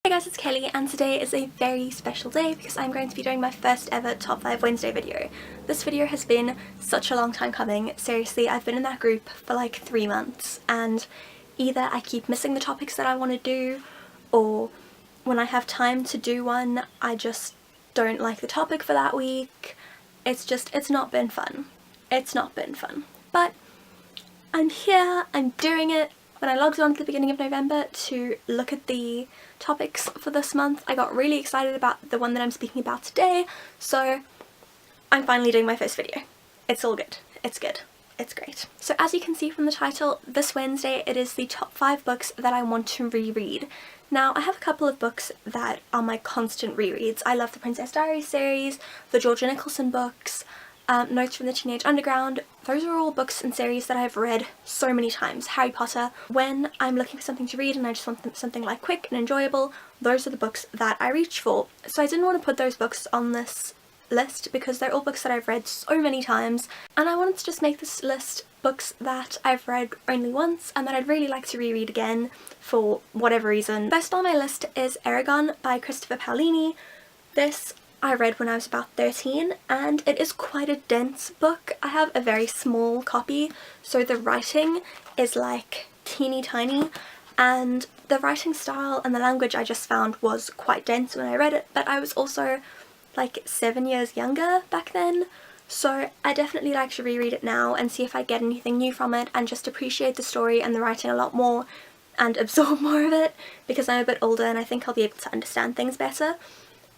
Hey guys, it's Kelly and today is a very special day because I'm going to be doing my first ever Top 5 Wednesday video. This video has been such a long time coming. Seriously, I've been in that group for like 3 months and either I keep missing the topics that I want to do, or when I have time to do one I just don't like the topic for that week. It's not been fun. It's not been fun. But I'm here, I'm doing it. When I logged on at the beginning of November to look at the topics for this month, I got really excited about the one that I'm speaking about today, so I'm finally doing my first video. It's all good. It's good. It's great. So as you can see from the title, this Wednesday it is the top 5 books that I want to reread. Now I have a couple of books that are my constant rereads. I love the Princess Diaries series, the Georgia Nicholson books, Notes from the Teenage Underground. Those are all books and series that I've read so many times. Harry Potter. When I'm looking for something to read and I just want something like quick and enjoyable, those are the books that I reach for. So I didn't want to put those books on this list because they're all books that I've read so many times, and I wanted to just make this list books that I've read only once and that I'd really like to reread again for whatever reason. First on my list is Eragon by Christopher Paolini. This I read when I was about 13 and it is quite a dense book. I have a very small copy, so the writing is like teeny tiny, and the writing style and the language I just found was quite dense when I read it, but I was also like 7 years younger back then, so I definitely like to reread it now and see if I get anything new from it and just appreciate the story and the writing a lot more and absorb more of it, because I'm a bit older and I think I'll be able to understand things better,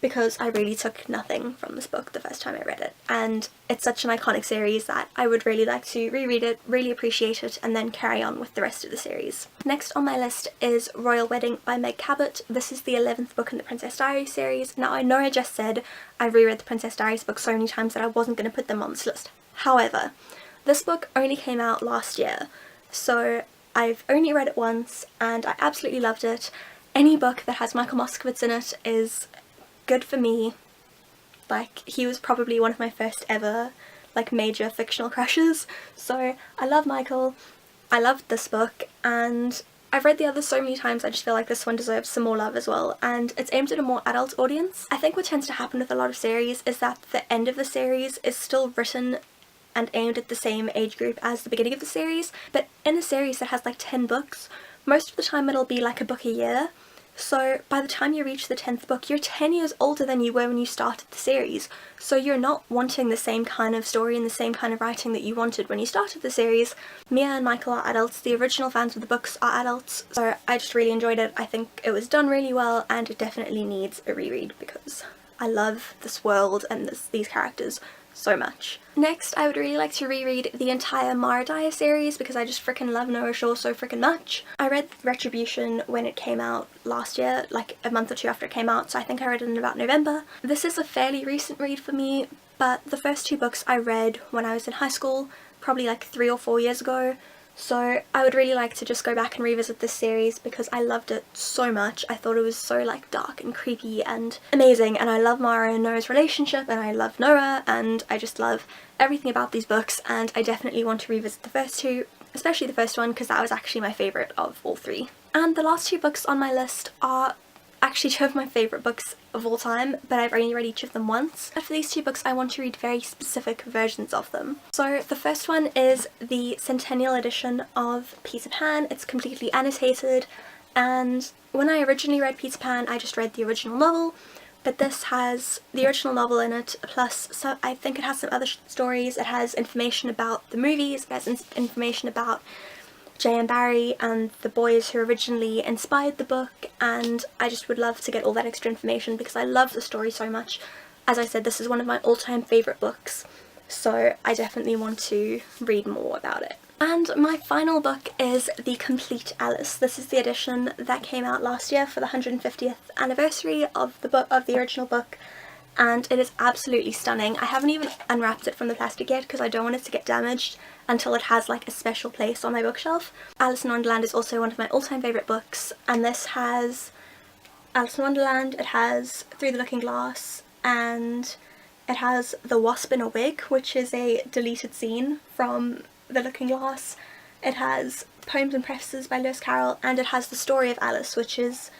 because I really took nothing from this book the first time I read it, and it's such an iconic series that I would really like to reread it, really appreciate it, and then carry on with the rest of the series. Next on my list is Royal Wedding by Meg Cabot. This is the 11th book in the Princess Diaries series. Now I know I just said I've reread the Princess Diaries books so many times that I wasn't going to put them on this list. However, this book only came out last year, so I've only read it once and I absolutely loved it. Any book that has Michael Moskowitz in it is good for me. Like, he was probably one of my first ever like major fictional crushes, so I love Michael. I loved this book and I've read the others so many times. I just feel like this one deserves some more love as well, and it's aimed at a more adult audience. I think what tends to happen with a lot of series is that the end of the series is still written and aimed at the same age group as the beginning of the series, but in a series that has like 10 books, most of the time it'll be like a book a year. So by the time you reach the 10th book, you're 10 years older than you were when you started the series. So you're not wanting the same kind of story and the same kind of writing that you wanted when you started the series. Mia and Michael are adults, the original fans of the books are adults, so I just really enjoyed it. I think it was done really well and it definitely needs a reread because I love this world and these characters so much. Next, I would really like to reread the entire Mara Dyer series because I just freaking love Noah Shaw so freaking much. I read Retribution when it came out last year, like a month or two after it came out, so I think I read it in about November. This is a fairly recent read for me, but the first 2 books I read when I was in high school, probably like 3 or 4 years ago. So I would really like to just go back and revisit this series because I loved it so much. I thought it was so like dark and creepy and amazing, and I love Mara and Noah's relationship and I love Noah and I just love everything about these books, and I definitely want to revisit the first 2, especially the first one because that was actually my favourite of all 3. And the last 2 books on my list are actually 2 of my favourite books of all time, but I've only read each of them once. But for these 2 books I want to read very specific versions of them. So the first one is the Centennial edition of Peter Pan. It's completely annotated, and when I originally read Peter Pan I just read the original novel, but this has the original novel in it, plus I think it has some other stories. It has information about the movies, it has information about J.M. Barrie and the boys who originally inspired the book, and I just would love to get all that extra information because I love the story so much. As I said, this is one of my all-time favourite books, so I definitely want to read more about it. And my final book is The Complete Alice. This is the edition that came out last year for the 150th anniversary of the original book, and it is absolutely stunning. I haven't even unwrapped it from the plastic yet because I don't want it to get damaged until it has like a special place on my bookshelf. Alice in Wonderland is also one of my all-time favourite books, and this has Alice in Wonderland, it has Through the Looking Glass, and it has The Wasp in a Wig, which is a deleted scene from The Looking Glass. It has Poems and Prefaces by Lewis Carroll, and it has The Story of Alice, which is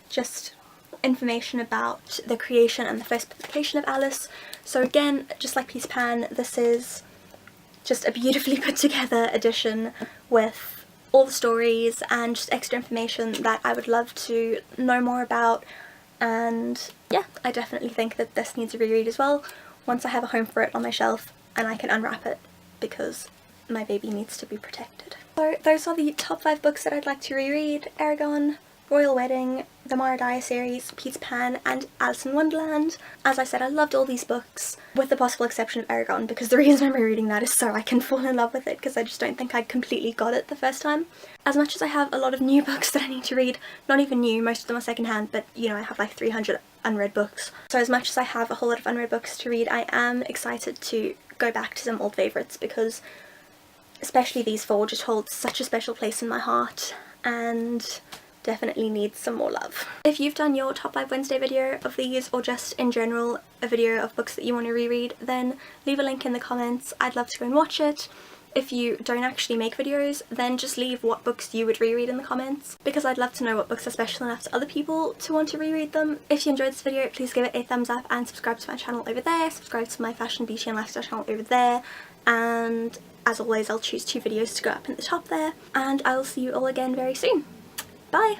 just information about the creation and the first publication of Alice. So again, just like Peter Pan, this is just a beautifully put together edition with all the stories and just extra information that I would love to know more about. And yeah, I definitely think that this needs a reread as well once I have a home for it on my shelf and I can unwrap it, because my baby needs to be protected. So those are the top 5 books that I'd like to reread: Eragon, Royal Wedding, the Mara Dyer series, Peter Pan, and Alice in Wonderland. As I said, I loved all these books, with the possible exception of Eragon, because the reason I'm rereading that is so I can fall in love with it, because I just don't think I completely got it the first time. As much as I have a lot of new books that I need to read, not even new, most of them are secondhand, but you know, I have like 300 unread books. So as much as I have a whole lot of unread books to read, I am excited to go back to some old favourites, because especially these 4 just hold such a special place in my heart and definitely needs some more love. If you've done your top 5 Wednesday video of these, or just in general a video of books that you want to reread, then leave a link in the comments. I'd love to go and watch it. If you don't actually make videos, then just leave what books you would reread in the comments, because I'd love to know what books are special enough to other people to want to reread them. If you enjoyed this video, please give it a thumbs up and subscribe to my channel over there, subscribe to my fashion, beauty and lifestyle channel over there, and as always I'll choose 2 videos to go up in the top there, and I will see you all again very soon. Bye!